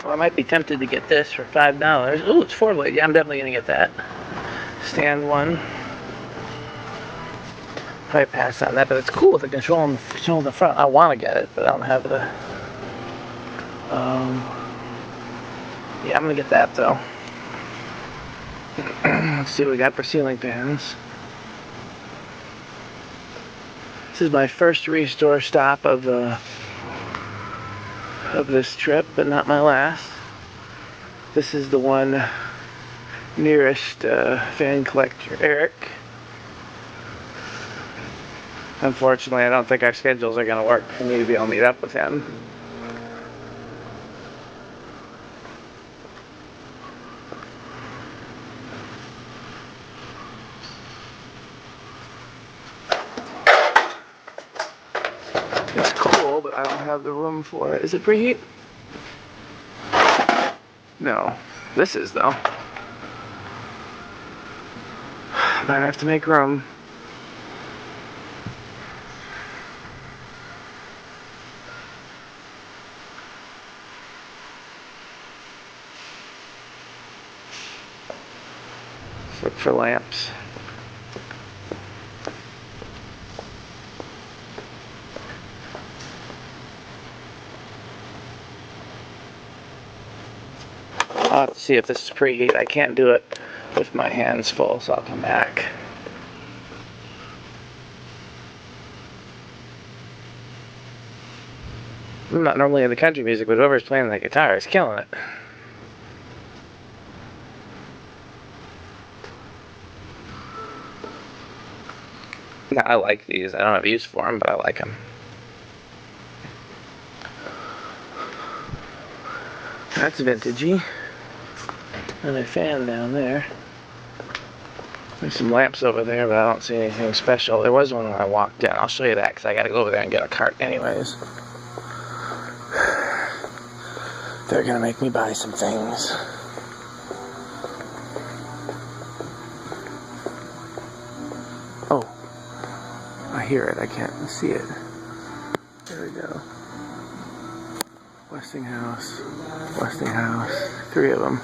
Well, I might be tempted to get this for $5. Ooh, it's 4-blade. Yeah, I'm definitely gonna get that. Stand one. Probably pass on that, but it's cool with the control in the front. I want to get it, but I don't have the. Yeah, I'm gonna get that though. Let's see what we got for ceiling fans. This is my first restore stop of this trip, but not my last. This is the one nearest fan collector Eric. Unfortunately, I don't think our schedules are gonna work for me to be able to meet up with him. It's cool, but I don't have the room for it. Is it preheat? No. This is, though. Might have to make room. Let's look for lamps. I'll have to see if this is preheat. I can't do it with my hands full, so I'll come back. I'm not normally into country music, but whoever's playing the guitar is killing it. No, I like these. I don't have use for them, but I like them. That's vintagey. And a fan down there. There's some lamps over there, but I don't see anything special. There was one when I walked in. I'll show you that because I got to go over there and get a cart anyways. They're going to make me buy some things. Oh. I hear it. I can't see it. There we go. Westinghouse. 3 of them.